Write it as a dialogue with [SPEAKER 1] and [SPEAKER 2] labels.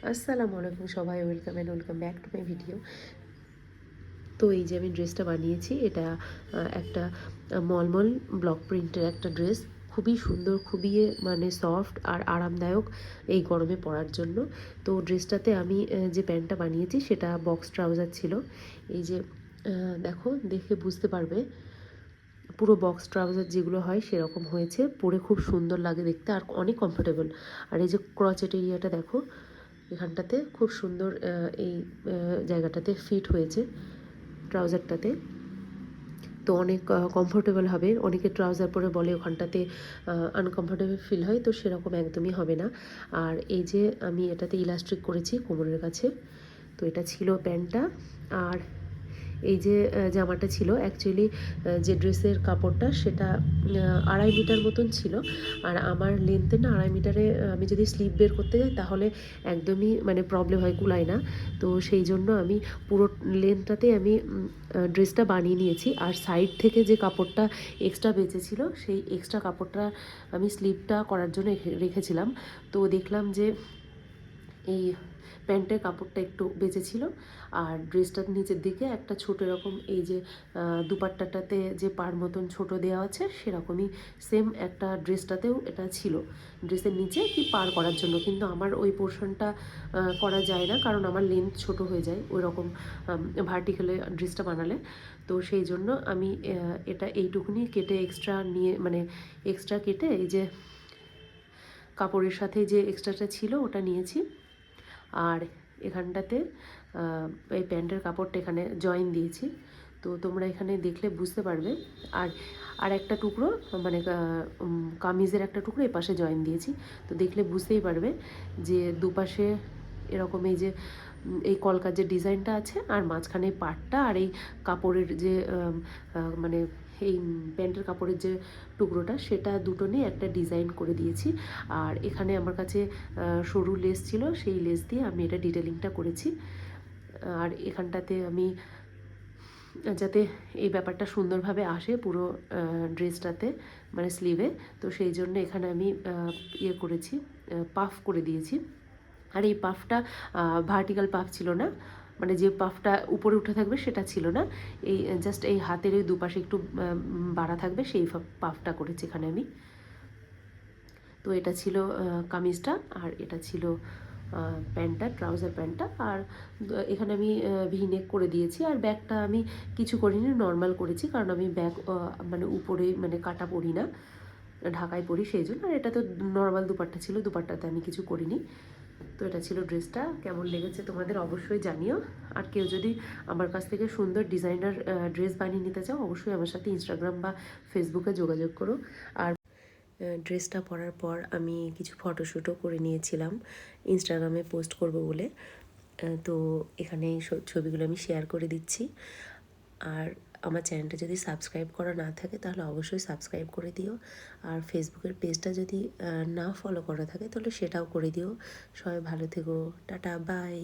[SPEAKER 1] আসসালামু আলাইকুম সবাই, welcome back to my video. তো এই যে আমি ড্রেসটা বানিয়েছি, এটা একটা মলমল ব্লক প্রিন্টের একটা ড্রেস। খুবই সুন্দর, খুবই মানে সফট আর আরামদায়ক এই গরমে পরার জন্য। তো ড্রেসটাতে আমি যে প্যান্টটা বানিয়েছি সেটা বক্স ট্রাউজার ছিল। এই যে দেখো, দেখে বুঝতে পারবে পুরো বক্স ট্রাউজার যেগুলো হয় সেরকম হয়েছে, পরে খুব সুন্দর লাগে দেখতে আর অনেক কমফোর্টেবল। আর এই যে ক্রচেট এরিয়াটা দেখো, এখানটাতে খুব সুন্দর এই জায়গাটাতে ফিট হয়েছে ট্রাউজারটাতে। তো অনেক কমফোর্টেবল হবে। অনেকে ট্রাউজার পরে বলে ওখানটাতে আনকমফোর্টেবল ফিল হয়, তো সেরকম একদমই হবে না। আর এই যে আমি এটাতে ইলাস্ট্রিক করেছি কোমরের কাছে। তো এটা ছিল প্যান্টটা। আর এই যে জামাটা ছিল, অ্যাকচুয়ালি যে ড্রেসের কাপড়টা সেটা 2.5 মিটার মতন ছিল। আর আমার লেন্থে না 2.5 মিটারে আমি যদি স্লিভ বের করতে যাই তাহলে একদমই মানে প্রবলেম হয়, কুলায় না। তো সেই জন্য আমি পুরো লেন্থটাতে আমি ড্রেসটা বানিয়ে নিয়েছি। আর সাইড থেকে যে কাপড়টা এক্সট্রা বেঁচেছিল সেই এক্সট্রা কাপড়টা আমি স্লিভটা করার জন্য রেখেছিলাম। তো দেখলাম যে এই প্যান্টের কাপড়টা একটু বেঁচেছিল। আর ড্রেসটার নিচের দিকে একটা ছোট এরকম এই যে দুপাট্টাটাতে যে পার মতন ছোট দেওয়া আছে সেরকমই সেম একটা ড্রেসটাতেও এটা ছিল, ড্রেসের নিচে কি পার করার জন্য। কিন্তু আমার ওই পোর্শনটা করা যায় না, কারণ আমার লেন্থ ছোট হয়ে যায় ওই রকম ভার্টিক্যালে ড্রেসটা বানালে। তো সেই জন্য আমি এটা এইটুকুনি কেটে এক্সট্রা নিয়ে, মানে এক্সট্রা কেটে এই যে কাপড়ের সাথে যে এক্সট্রাটা ছিল ওটা নিয়েছি। আর এখানটাতে এই প্যান্টের কাপড়টা এখানে জয়েন দিয়েছি। তো তোমরা এখানে দেখলে বুঝতে পারবে। আর আর একটা টুকরো মানে কামিজের একটা টুকরো এই পাশে জয়েন দিয়েছি। তো দেখলে বুঝতেই পারবে যে দুপাশে এরকম এই যে এই কলকার যে ডিজাইনটা আছে আর মাঝখানে পাটটা আর এই কাপড়ের যে মানে এই প্যান্টের কাপড়ের যে টুকরোটা সেটা দুটো নিয়ে একটা ডিজাইন করে দিয়েছি। আর এখানে আমার কাছে সরু লেস ছিল, সেই লেস দিয়ে আমি এটা ডিটেলিংটা করেছি। আর এখানটাতে আমি যাতে এই ব্যাপারটা সুন্দরভাবে আসে পুরো ড্রেসটাতে, মানে স্লিভে, তো সেই জন্য এখানে আমি ইয়ে করেছি, পাফ করে দিয়েছি। আর এই পাফটা ভার্টিক্যাল পাফ ছিল না, মানে যে পাফটা উপরে উঠে থাকবে সেটা ছিল না। এই জাস্ট এই হাতের ওই দুপাশে একটু বাড়া থাকবে সেই পাফটা করেছি এখানে আমি। তো এটা ছিল কামিজটা, আর এটা ছিল প্যান্টটা, ট্রাউজার প্যান্টটা। আর এখানে আমি ভি-নেক করে দিয়েছি। আর ব্যাগটা আমি কিছু করিনি, নর্মাল করেছি, কারণ আমি ব্যাগ মানে উপরে মানে কাটা পরি না, ঢাকায় পরি সেই জন্য। আর এটা তো নর্মাল দুপাট্টা ছিল, দুপাট্টাতে আমি কিছু করিনি। তো এটা ছিল ড্রেসটা। কেমন লেগেছে তোমাদের অবশ্যই জানিও। আর কেউ যদি আমার কাছ থেকে সুন্দর ডিজাইনার ড্রেস বানিয়ে নিতে চাও, অবশ্যই আমার সাথে ইনস্টাগ্রাম বা ফেসবুকে যোগাযোগ করো। আর ড্রেসটা পরার পর আমি কিছু ফটোশ্যুটও করে নিয়েছিলাম ইনস্টাগ্রামে পোস্ট করব বলে। তো এখানে এই ছবিগুলো আমি শেয়ার করে দিচ্ছি। আর আমার চ্যানেলটা যদি সাবস্ক্রাইব করা না থাকে তাহলে অবশ্যই সাবস্ক্রাইব করে দিও। আর ফেসবুকের পেজটা যদি না ফলো করা থাকে তাহলে সেটাও করে দিও। সবাই ভালো থেকো, টাটা, বাই।